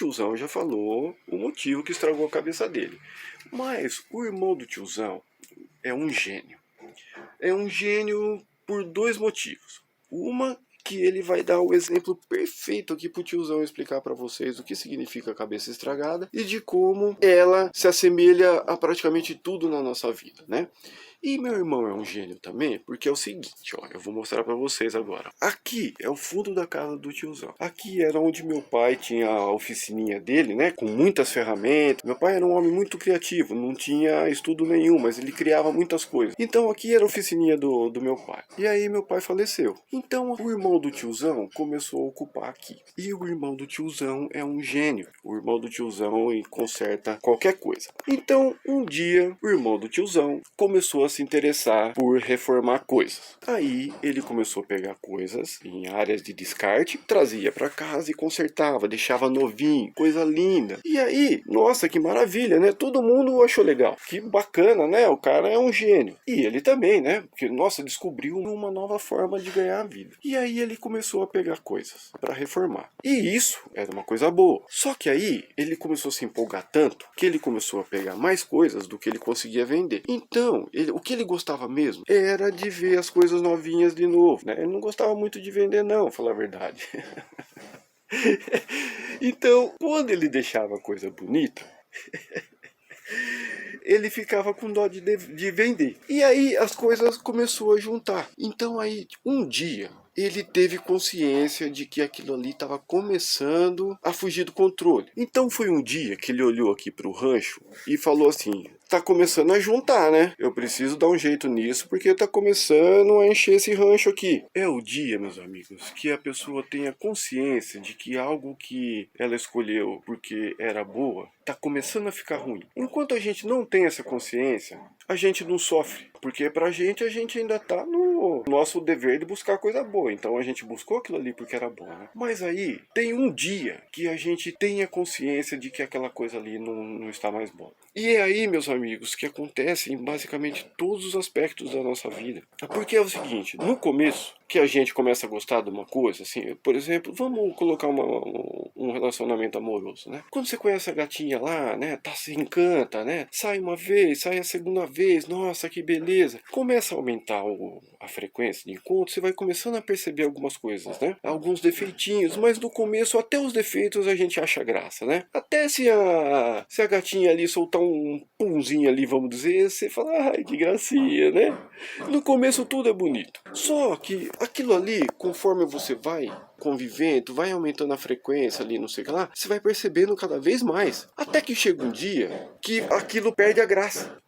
tiozão já falou o motivo que estragou a cabeça dele. Mas o irmão do tiozão é um gênio. É um gênio por dois motivos. Uma, que ele vai dar o exemplo perfeito aqui pro tiozão explicar para vocês o que significa cabeça estragada e de como ela se assemelha a praticamente tudo na nossa vida, né? E meu irmão é um gênio também, porque é o seguinte, ó, eu vou mostrar para vocês agora. Aqui é o fundo da casa do tiozão. Aqui era onde meu pai tinha a oficininha dele, né, com muitas ferramentas. Meu pai era um homem muito criativo, não tinha estudo nenhum, mas ele criava muitas coisas. Então aqui era a oficininha do meu pai. E aí meu pai faleceu. Então o irmão do tiozão começou a ocupar aqui. E o irmão do tiozão é um gênio. O irmão do tiozão conserta qualquer coisa. Então um dia o irmão do tiozão começou a se interessar por reformar coisas. Aí ele começou a pegar coisas em áreas de descarte, trazia para casa e consertava, deixava novinho, coisa linda. E aí, nossa, que maravilha, né? Todo mundo achou legal. Que bacana, né? O cara é um gênio. E ele também, né? Porque, nossa, descobriu uma nova forma de ganhar a vida. E aí ele começou a pegar coisas para reformar. E isso era uma coisa boa. Só que aí ele começou a se empolgar tanto que ele começou a pegar mais coisas do que ele conseguia vender. Então, o que ele gostava mesmo era de ver as coisas novinhas de novo, né? Ele não gostava muito de vender não, falar a verdade. Então, quando ele deixava coisa bonita, ele ficava com dó de vender. E aí as coisas começou a juntar. Então aí, um dia, ele teve consciência de que aquilo ali estava começando a fugir do controle. Então foi um dia que ele olhou aqui para o rancho e falou assim: tá começando a juntar, né? Eu preciso dar um jeito nisso porque tá começando a encher esse rancho aqui. É o dia, meus amigos, que a pessoa tenha consciência de que algo que ela escolheu porque era boa tá começando a ficar ruim. Enquanto a gente não tem essa consciência, a gente não sofre, porque pra gente a gente ainda tá no nosso dever de buscar coisa boa. Então a gente buscou aquilo ali porque era bom, né? Mas aí tem um dia que a gente tenha consciência de que aquela coisa ali não está mais boa. E é aí, meus amigos, que acontece em basicamente todos os aspectos da nossa vida. Porque é o seguinte, no começo, que a gente começa a gostar de uma coisa, assim, por exemplo, vamos colocar um relacionamento amoroso, né? Quando você conhece a gatinha lá, né, se encanta, né? Sai uma vez, sai a segunda vez, nossa, que beleza. Começa a aumentar a frequência de encontro, você vai começando a perceber algumas coisas, né? Alguns defeitinhos, mas no começo até os defeitos a gente acha graça, né? Até se a gatinha ali soltar um punzinho ali, vamos dizer, você fala, ai, que gracinha, né? No começo tudo é bonito. Só que aquilo ali, conforme você vai convivendo, vai aumentando a frequência ali, não sei o que lá, você vai percebendo cada vez mais. Até que chega um dia que aquilo perde a graça.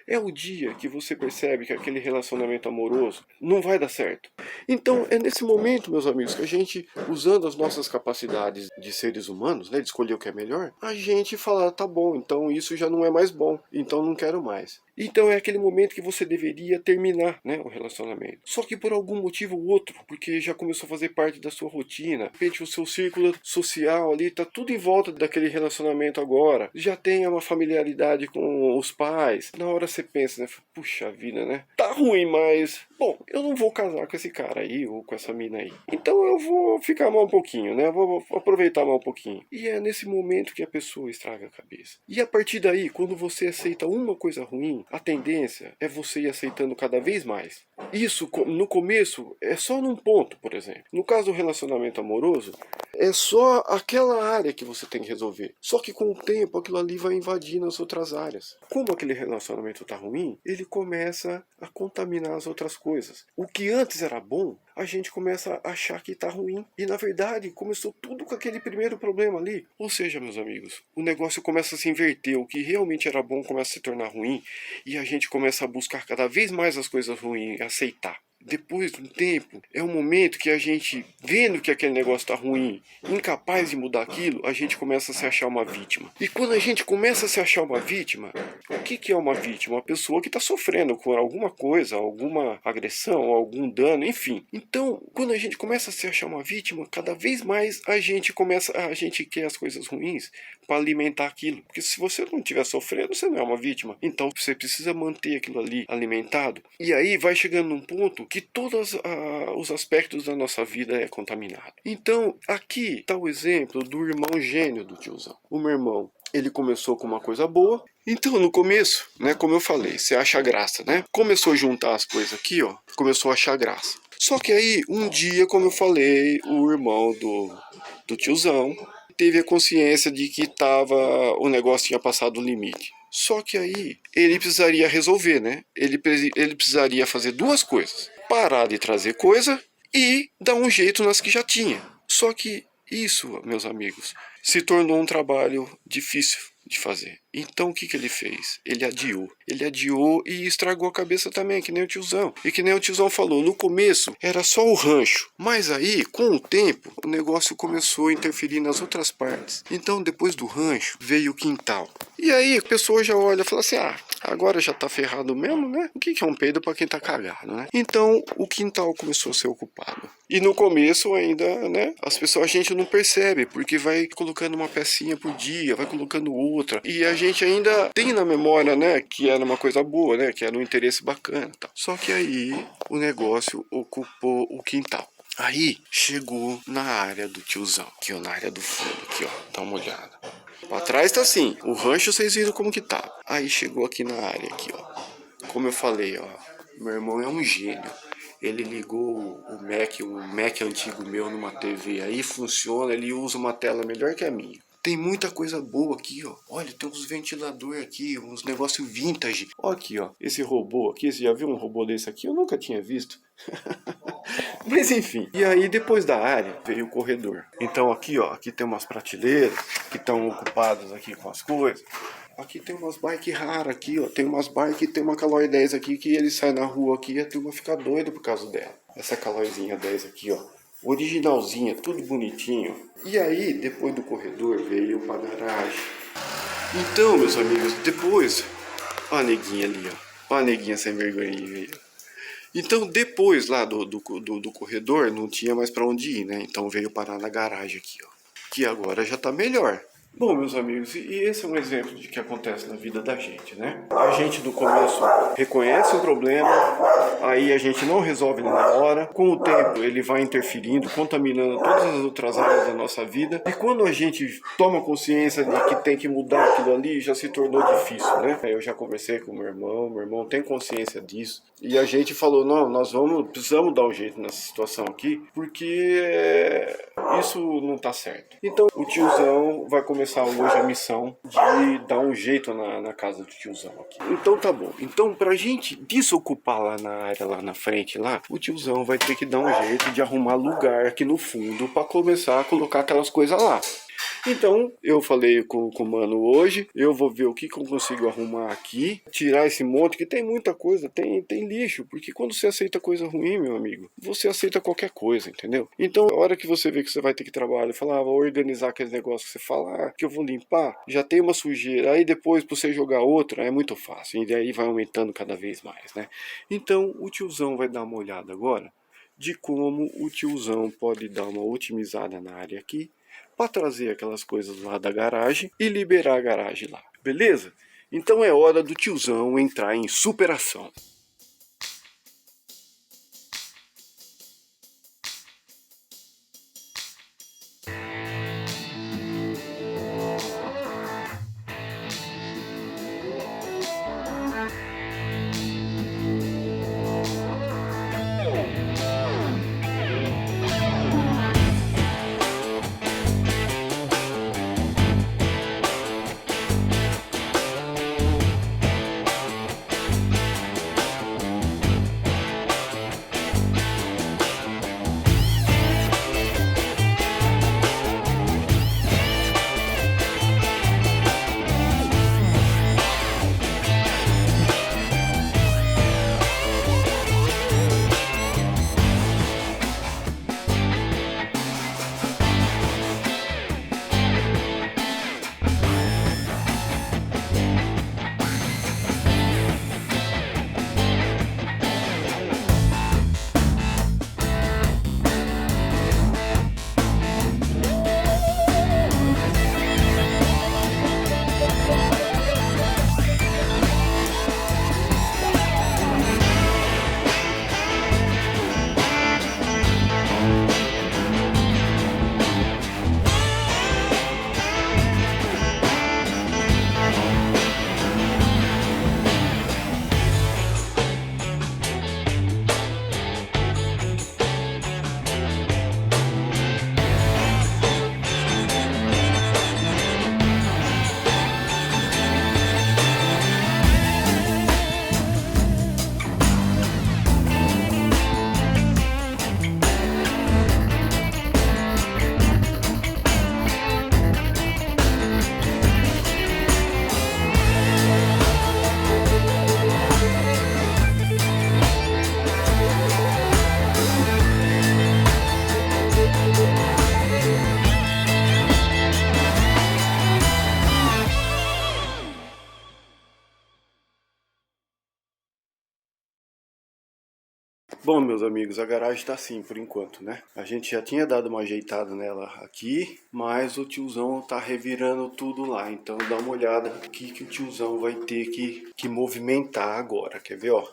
É o dia que você percebe que aquele relacionamento amoroso não vai dar certo. Então é nesse momento, meus amigos, que a gente, usando as nossas capacidades de seres humanos, né, de escolher o que é melhor, a gente fala, tá bom, então isso já não é mais bom, então não quero mais. Então é aquele momento que você deveria terminar, né, o relacionamento. Só que por algum motivo ou outro, porque já começou a fazer parte da sua rotina, de repente o seu círculo social ali tá tudo em volta daquele relacionamento agora. Já tem uma familiaridade com os pais. Na hora você pensa, né, puxa vida, né? Tá ruim, mas bom, eu não vou casar com esse cara aí ou com essa mina aí. Então eu vou ficar mal um pouquinho, né? Eu vou aproveitar mal um pouquinho. E é nesse momento que a pessoa estraga a cabeça. E a partir daí, quando você aceita uma coisa ruim, a tendência é você ir aceitando cada vez mais. Isso, no começo, é só num ponto, por exemplo. No caso do relacionamento amoroso, é só aquela área que você tem que resolver. Só que com o tempo, aquilo ali vai invadindo as outras áreas. Como aquele relacionamento tá ruim, ele começa a contaminar as outras coisas. O que antes era bom, a gente começa a achar que tá ruim. E na verdade, começou tudo com aquele primeiro problema ali. Ou seja, meus amigos, o negócio começa a se inverter. O que realmente era bom começa a se tornar ruim. E a gente começa a buscar cada vez mais as coisas ruins, aceitar. Depois de um tempo, é um momento que a gente, vendo que aquele negócio está ruim, incapaz de mudar aquilo, a gente começa a se achar uma vítima. E quando a gente começa a se achar uma vítima, o que é uma vítima? Uma pessoa que está sofrendo com alguma coisa, alguma agressão, algum dano, enfim. Então, quando a gente começa a se achar uma vítima, cada vez mais a gente quer as coisas ruins para alimentar aquilo. Porque se você não estiver sofrendo, você não é uma vítima. Então, você precisa manter aquilo ali alimentado. E aí vai chegando num ponto que todos os aspectos da nossa vida é contaminado. Então, aqui está o exemplo do irmão gênio do tiozão. O meu irmão, ele começou com uma coisa boa. Então, no começo, né, como eu falei, você acha graça, né? Começou a juntar as coisas aqui, ó, começou a achar graça. Só que aí, um dia, como eu falei, o irmão do tiozão teve a consciência de que o negócio tinha passado o limite. Só que aí, ele precisaria resolver, né? Ele precisaria fazer duas coisas. Parar de trazer coisa e dar um jeito nas que já tinha. Só que isso, meus amigos, se tornou um trabalho difícil de fazer. Então o que ele fez? Ele adiou e estragou a cabeça também, que nem o tiozão. E que nem o tiozão falou, no começo era só o rancho, mas aí com o tempo o negócio começou a interferir nas outras partes. Então depois do rancho veio o quintal. E aí a pessoa já olha e fala assim, agora já tá ferrado mesmo, né? O que é um peido para quem tá cagado, né? Então o quintal começou a ser ocupado. E no começo ainda, né? A gente não percebe, porque vai colocando uma pecinha por dia, vai colocando outra. E a gente ainda tem na memória, né? Que era uma coisa boa, né? Que era um interesse bacana. Tá? Só que aí o negócio ocupou o quintal. Aí chegou na área do tiozão, aqui ó, na área do fundo, aqui ó, dá uma olhada. Pra trás tá assim, o rancho vocês viram como que tá. Aí chegou aqui na área, aqui ó. Como eu falei, ó, meu irmão é um gênio. Ele ligou um Mac antigo meu numa TV, aí funciona, ele usa uma tela melhor que a minha. Tem muita coisa boa aqui, ó. Olha, tem uns ventiladores aqui, uns negócios vintage. Olha aqui, ó, esse robô aqui, você já viu um robô desse aqui? Eu nunca tinha visto. Mas enfim, e aí depois da área veio o corredor. Então aqui ó, aqui tem umas prateleiras que estão ocupadas aqui com as coisas. Aqui tem umas bikes raras aqui ó, tem umas bikes, tem uma Caloi 10 aqui que ele sai na rua aqui e a turma fica doida por causa dela. Essa Calóizinha 10 aqui ó, originalzinha, tudo bonitinho. E aí depois do corredor veio pra garagem. Então meus amigos, depois, ó a neguinha ali ó, ó a neguinha sem vergonha aí. Então depois lá do corredor não tinha mais para onde ir, né? Então veio parar na garagem aqui, ó. Que agora já tá melhor. Bom, meus amigos, e esse é um exemplo de que acontece na vida da gente, né? A gente no começo reconhece um problema, aí a gente não resolve na hora, com o tempo ele vai interferindo, contaminando todas as outras áreas da nossa vida, e quando a gente toma consciência de que tem que mudar aquilo ali, já se tornou difícil, né? Eu já conversei com meu irmão tem consciência disso, e a gente falou, não, precisamos dar um jeito nessa situação aqui, porque isso não tá certo. Então o tiozão vai começar hoje a missão de dar um jeito na casa do tiozão aqui. Então tá bom. Então pra gente desocupar lá na área, lá na frente, lá, o tiozão vai ter que dar um jeito de arrumar lugar aqui no fundo pra começar a colocar aquelas coisas lá. Então, eu falei com o mano hoje, eu vou ver o que eu consigo arrumar aqui, tirar esse monte, que tem muita coisa, tem lixo, porque quando você aceita coisa ruim, meu amigo, você aceita qualquer coisa, entendeu? Então, a hora que você vê que você vai ter que trabalhar, falar, vou organizar aqueles negócios que você fala, que eu vou limpar, já tem uma sujeira, aí depois pra você jogar outra, é muito fácil, e daí vai aumentando cada vez mais, né? Então, o tiozão vai dar uma olhada agora de como o tiozão pode dar uma otimizada na área aqui, para trazer aquelas coisas lá da garagem e liberar a garagem lá, beleza? Então é hora do tiozão entrar em superação. Bom, meus amigos, a garagem tá assim por enquanto, né? A gente já tinha dado uma ajeitada nela aqui, mas o tiozão tá revirando tudo lá. Então dá uma olhada o que o tiozão vai ter que movimentar agora, quer ver, ó?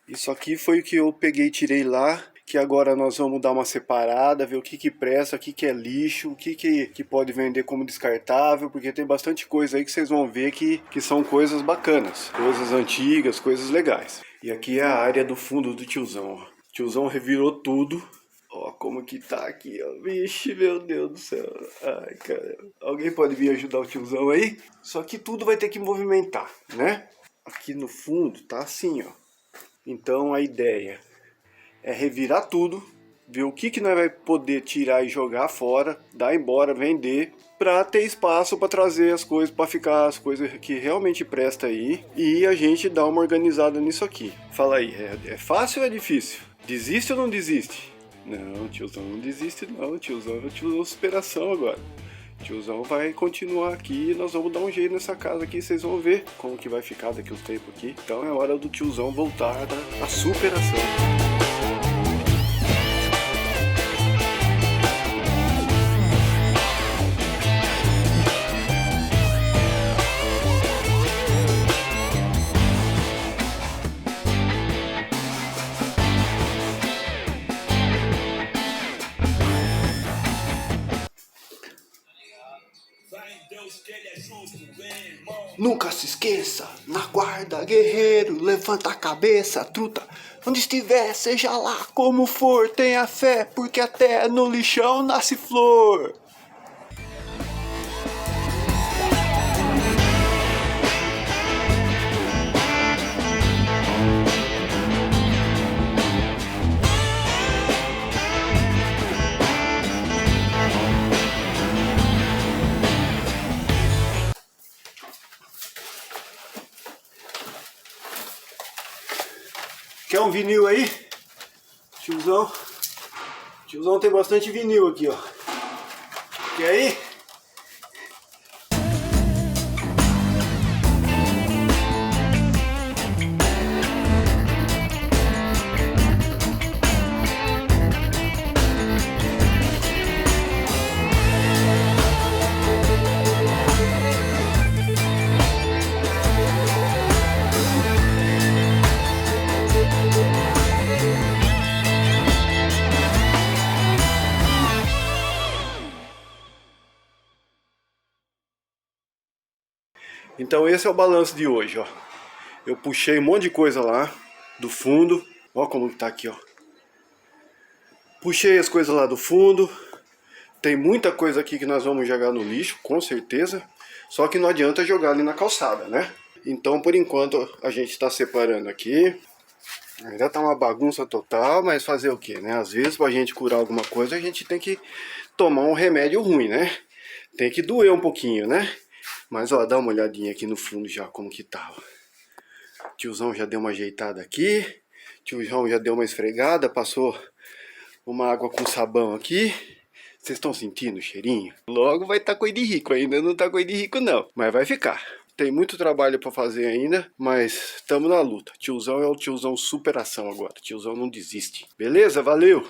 Isso aqui foi o que eu peguei e tirei lá, que agora nós vamos dar uma separada, ver o que presta, o que é lixo, o que pode vender como descartável, porque tem bastante coisa aí que vocês vão ver que são coisas bacanas, coisas antigas, coisas legais. E aqui é a área do fundo do tiozão, ó. O tiozão revirou tudo. Ó como que tá aqui, ó. Vixe, meu Deus do céu. Ai, cara. Alguém pode vir ajudar o tiozão aí? Só que tudo vai ter que movimentar, né? Aqui no fundo tá assim, ó. Então a ideia é revirar tudo, ver o que nós vai poder tirar e jogar fora, dar embora, vender, para ter espaço para trazer as coisas, para ficar as coisas que realmente presta aí, e a gente dá uma organizada nisso aqui. Fala aí, é fácil ou é difícil? Desiste ou não desiste? Não, tiozão não desiste não, tiozão é o tiozão superação agora. Tiozão vai continuar aqui e nós vamos dar um jeito nessa casa aqui, vocês vão ver como que vai ficar daqui uns tempos aqui. Então é hora do tiozão voltar à superação. Nunca se esqueça, na guarda, guerreiro, levanta a cabeça, truta. Onde estiver, seja lá como for, tenha fé, porque até no lixão nasce flor. Quer um vinil aí? Tiozão. Tiozão tem bastante vinil aqui, ó. Quer aí? Então esse é o balanço de hoje, ó. Eu puxei um monte de coisa lá do fundo. Ó como tá aqui, ó. Puxei as coisas lá do fundo. Tem muita coisa aqui que nós vamos jogar no lixo, com certeza. Só que não adianta jogar ali na calçada, né? Então por enquanto a gente está separando aqui. Ainda tá uma bagunça total, mas fazer o que, né? Às vezes pra gente curar alguma coisa a gente tem que tomar um remédio ruim, né? Tem que doer um pouquinho, né? Mas ó, dá uma olhadinha aqui no fundo já como que tá, ó. Tiozão já deu uma ajeitada aqui. Tiozão já deu uma esfregada, passou uma água com sabão aqui. Vocês estão sentindo o cheirinho? Logo vai estar coisa de rico, ainda não tá coisa de rico não, mas vai ficar. Tem muito trabalho pra fazer ainda, mas estamos na luta. Tiozão é o tiozão superação agora, tiozão não desiste. Beleza? Valeu!